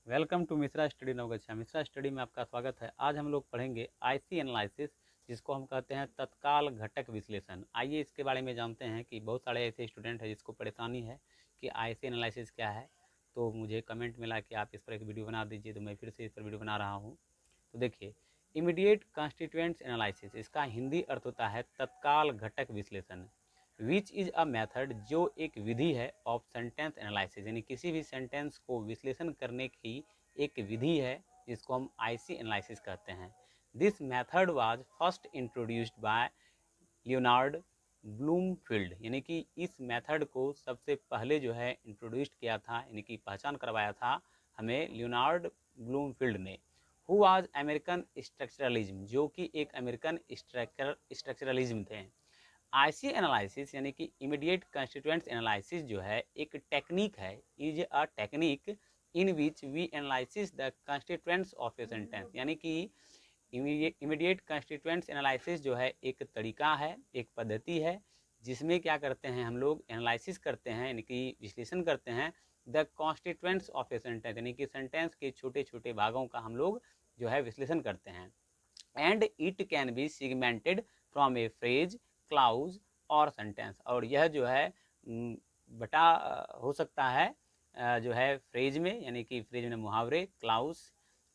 Welcome to Mishra study Navgachhia. Mishra study में आपका स्वागत है। आज हम लोग पढ़ेंगे आईसी एनालिसिस, जिसको हम कहते हैं तत्काल घटक विश्लेषण। आइए इसके बारे में जानते हैं कि बहुत सारे ऐसे स्टूडेंट हैं जिसको परेशानी है कि आईसी एनालिसिस क्या है। तो मुझे कमेंट मिला कि आप इस पर एक वीडियो बना दीजिए, तो मैं फिर से इस पर वीडियो बना रहा हूँ। तो देखिए, इमीडिएट कॉन्स्टिट्यूएंट्स एनालिसिस, इसका हिंदी अर्थ होता है तत्काल घटक विश्लेषण। विच इज़ अ मेथड, जो एक विधि है, ऑफ सेंटेंस एनालिसिस, यानी किसी भी सेंटेंस को विश्लेषण करने की एक विधि है, जिसको हम आईसी एनालिसिस कहते हैं। This method was first introduced by Leonard Bloomfield, यानी कि इस मेथड को सबसे पहले जो है इंट्रोड्यूस किया था, यानी कि पहचान करवाया था हमें लियोनार्ड ब्लूमफील्ड ने। हु वाज अमेरिकन स्ट्रक्चरलिज्म, जो कि एक अमेरिकन स्ट्रक्चरलिज्म थे। आईसी एनालिसिस यानी कि इमीडिएट कंस्टिट्यूएंट्स एनालिसिस जो है एक टेक्निक है, is a technique in which we analysis the constituents of a sentence, यानी कि इमीडिएट कंस्टिट्यूएंट्स एनालिसिस जो है एक तरीका है, एक पद्धति है, जिसमें क्या करते हैं हम लोग एनालिसिस करते हैं, यानी कि विश्लेषण करते हैं the constituents of a sentence, यानी कि सेंटेंस के छोटे छोटे भागों का हम लोग जो है विश्लेषण करते हैं। And it can be segmented from a phrase, clause और सेंटेंस, और यह जो है बटा हो सकता है जो है फ्रेज में, यानी कि फ्रेज में मुहावरे, क्लाउज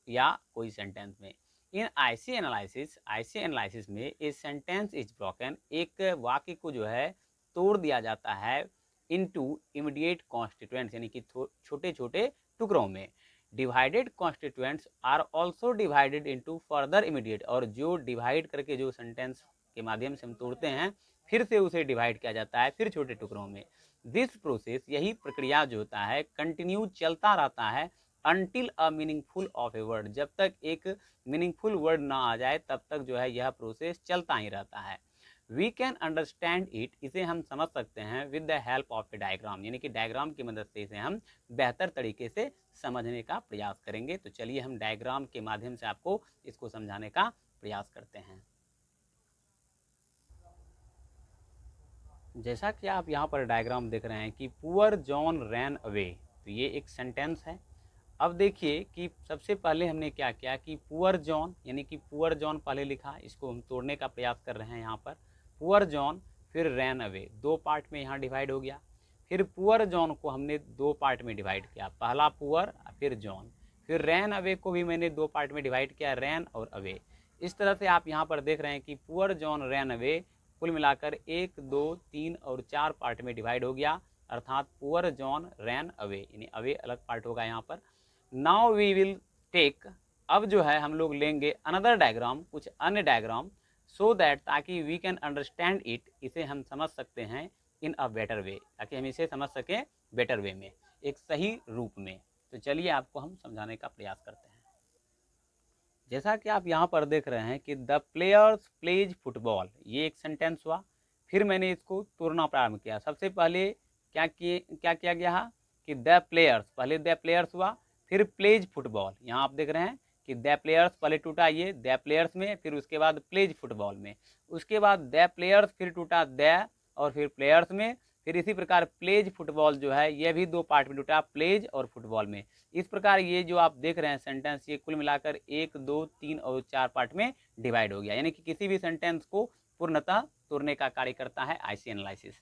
या कोई सेंटेंस में। इन आईसी एनालिसिस में ए सेंटेंस इज ब्रोकन, एक वाक्य को जो है तोड़ दिया जाता है इनटू इमीडिएट कॉन्स्टिट्यूएंट्स, यानी कि छोटे छोटे टुकड़ों में। Divided constituents are also divided into further immediate, और जो डिवाइड करके जो सेंटेंस के माध्यम से हम तोड़ते हैं, फिर से उसे डिवाइड किया जाता है फिर छोटे टुकड़ों में। दिस प्रोसेस, यही प्रक्रिया जो होता है, कंटिन्यू चलता रहता है until a meaningful of a word, जब तक एक मीनिंगफुल वर्ड ना आ जाए तब तक जो है यह प्रोसेस चलता ही रहता है। वी कैन अंडरस्टैंड इट, इसे हम समझ सकते हैं with the help of A diagram, यानी कि डायग्राम की मदद से इसे हम बेहतर तरीके से समझने का प्रयास करेंगे। तो चलिए हम डायग्राम के माध्यम से आपको इसको समझाने का प्रयास करते हैं। जैसा कि आप यहाँ पर डायग्राम देख रहे हैं कि पुअर जॉन रैन अवे, तो ये एक सेंटेंस है। अब देखिए कि सबसे पहले हमने क्या किया कि पुअर जॉन, यानी कि पुअर जॉन पहले लिखा, इसको हम तोड़ने का प्रयास कर रहे हैं यहाँ पर। पुअर जॉन फिर रैन अवे, दो पार्ट में यहाँ डिवाइड हो गया। फिर पुअर जॉन को हमने दो पार्ट में डिवाइड किया, पहला पुअर फिर जॉन। फिर रैन अवे को भी मैंने दो पार्ट में डिवाइड किया, रैन और अवे। इस तरह से आप यहाँ पर देख रहे हैं कि पुअर जॉन रैन अवे कुल मिलाकर 1, 2, 3 और 4 पार्ट में डिवाइड हो गया, अर्थात पुअर जॉन रैन अवे, यानी अवे अलग पार्ट होगा यहाँ पर। नाउ वी विल टेक, अब जो है हम लोग लेंगे अनदर डायग्राम, कुछ अन्य डायग्राम, सो दैट, ताकि वी कैन अंडरस्टैंड इट, इसे हम समझ सकते हैं इन अ बेटर वे, ताकि हम इसे समझ सकें बेटर वे में, एक सही रूप में। तो चलिए आपको हम समझाने का प्रयास करते हैं। जैसा कि आप यहाँ पर देख रहे हैं कि द प्लेयर्स प्लेज फुटबॉल, ये एक सेंटेंस हुआ। फिर मैंने इसको तोड़ना प्रारंभ किया। सबसे पहले क्या किया गया कि द प्लेयर्स, पहले द प्लेयर्स हुआ, फिर प्लेज फुटबॉल। यहाँ आप देख रहे हैं कि द प्लेयर्स पहले टूटा ये द प्लेयर्स में, फिर उसके बाद प्लेज फुटबॉल में, उसके बाद द प्लेयर्स फिर टूटा द और फिर प्लेयर्स में, फिर इसी प्रकार प्लेज फुटबॉल जो है ये भी दो पार्ट में टूटा, प्लेज और फुटबॉल में। इस प्रकार ये जो आप देख रहे हैं सेंटेंस, ये कुल मिलाकर 1, 2, 3 और 4 पार्ट में डिवाइड हो गया, यानी कि किसी भी सेंटेंस को पूर्णतः तोड़ने का कार्य करता है आईसी एनालिसिस।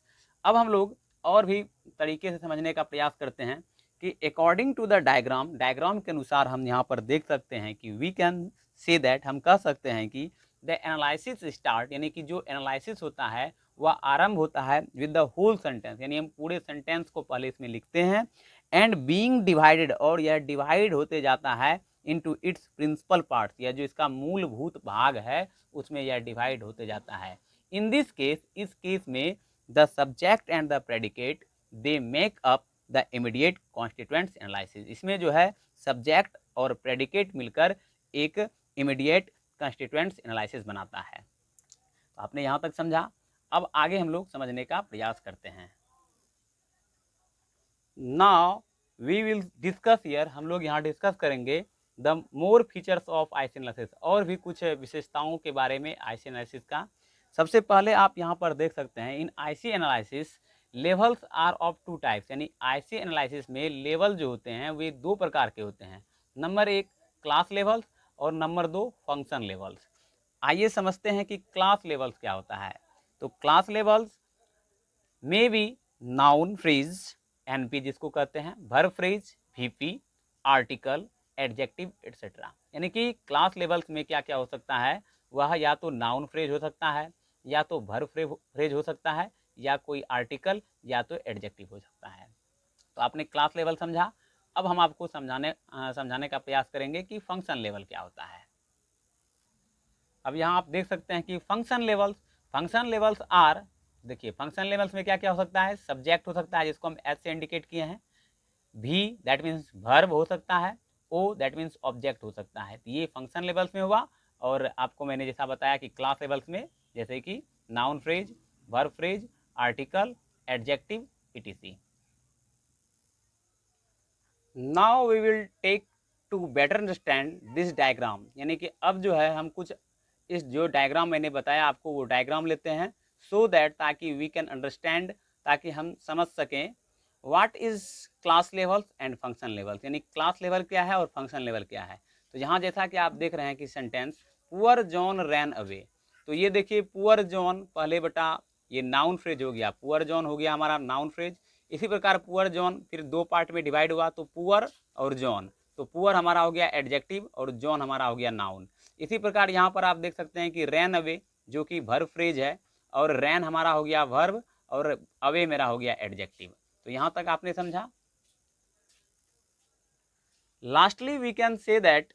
अब हम लोग और भी तरीके से समझने का प्रयास करते हैं कि according to the diagram, diagram के अनुसार हम यहाँ पर देख सकते हैं कि वी कैन से दैट, हम कह सकते हैं कि द एनालिसिस स्टार्ट, यानी कि जो एनालिसिस होता है वह आरंभ होता है विद द होल सेंटेंस, यानी हम पूरे सेंटेंस को पहले इसमें लिखते हैं, एंड बीइंग डिवाइडेड, और यह डिवाइड होते जाता है इनटू इट्स प्रिंसिपल पार्ट्स, या जो इसका मूलभूत भाग है उसमें यह डिवाइड होते जाता है। इन दिस केस, इस केस में the subject and the predicate they make up the immediate constituents analysis, इसमें जो है सब्जेक्ट और प्रेडिकेट मिलकर एक इमीडिएट कॉन्स्टिट्यूएंट्स एनालिसिस बनाता है। तो आपने यहाँ तक समझा। अब आगे हम लोग समझने का प्रयास करते हैं। Now we will discuss here, हम लोग यहाँ डिस्कस करेंगे the more features of IC analysis, और भी कुछ विशेषताओं के बारे में आईसी एनालिसिस का। सबसे पहले आप यहाँ पर देख सकते हैं in IC analysis levels are of two types, यानी आईसी एनालिसिस में लेवल जो होते हैं वे दो प्रकार के होते हैं। नंबर 1 क्लास लेवल्स और नंबर 2 फंक्शन लेवल्स। आइए समझते हैं कि क्लास लेवल्स क्या होता है। तो क्लास लेवल्स में भी नाउन फ्रेज एनपी जिसको कहते हैं, verb phrase VP, article, adjective etcetera. यानी कि क्लास लेवल्स में क्या क्या हो सकता है, वह या तो नाउन फ्रेज हो सकता है, या तो वर्ब फ्रेज हो सकता है, या कोई आर्टिकल, या तो एडजेक्टिव हो सकता है। तो आपने क्लास लेवल समझा। अब हम आपको समझाने का प्रयास करेंगे कि फंक्शन लेवल क्या होता है। अब यहाँ आप देख सकते हैं कि फंक्शन लेवल्स आर, देखिए फंक्शन लेवल्स में क्या क्या हो सकता है, सब्जेक्ट हो सकता है जिसको हम एस से इंडिकेट किए हैं, भी दैट मीन्स वर्ब हो सकता है, ओ दैट मीन्स ऑब्जेक्ट हो सकता है। तो ये फंक्शन लेवल्स में हुआ। और आपको मैंने जैसा बताया कि क्लास लेवल्स में जैसे कि noun phrase, verb phrase, article, adjective, etc. Now we will take to better understand this diagram, यानी कि अब जो है हम कुछ इस जो डायग्राम मैंने बताया आपको वो डायग्राम लेते हैं, सो दैट ताकि वी कैन अंडरस्टैंड, ताकि हम समझ सकें what is class levels and function levels, यानी क्लास लेवल क्या है और फंक्शन लेवल क्या है। तो यहाँ जैसा कि आप देख रहे हैं कि sentence poor John ran away, तो ये देखिए पुअर जॉन पहले बटा ये नाउन फ्रेज हो गया, पुअर जॉन हो गया हमारा नाउन फ्रेज। इसी प्रकार पुअर जॉन फिर दो पार्ट में डिवाइड हुआ, तो पुअर और जॉन, तो पुअर हमारा हो गया एडजेक्टिव और जॉन हमारा हो गया नाउन। इसी प्रकार यहाँ पर आप देख सकते हैं कि रैन अवे जो कि वर्ब फ्रेज है, और रैन हमारा हो गया वर्ब, और अवे मेरा हो गया एडजेक्टिव। तो यहाँ तक आपने समझा। Lastly we can say that,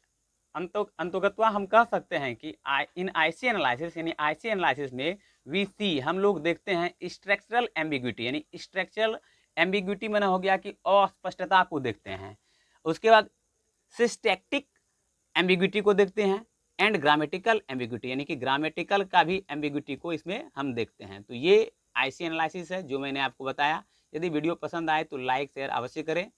अंतोगत्वा हम कह सकते हैं कि इन आईसी एनालिसिस, यानी आईसी एनालिसिस में वी सी हम लोग देखते हैं स्ट्रक्चरल एम्बिग्विटी, यानी स्ट्रक्चरल एम्बिग्विटी मैंने हो गया कि अस्पष्टता को देखते हैं। उसके बाद सिस्टेक्टिक एम्बिग्विटी को देखते हैं, एंड ग्रामेटिकल एम्बिग्विटी, यानी कि ग्रामेटिकल का भी एम्बिग्विटी को इसमें हम देखते हैं। तो ये आईसी एनालिसिस है जो मैंने आपको बताया। यदि वीडियो पसंद आए तो लाइक शेयर अवश्य करें,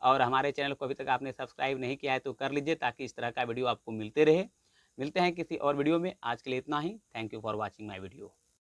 और हमारे चैनल को अभी तक आपने सब्सक्राइब नहीं किया है तो कर लीजिए, ताकि इस तरह का वीडियो आपको मिलते रहे। मिलते हैं किसी और वीडियो में, आज के लिए इतना ही। Thank you for watching my video.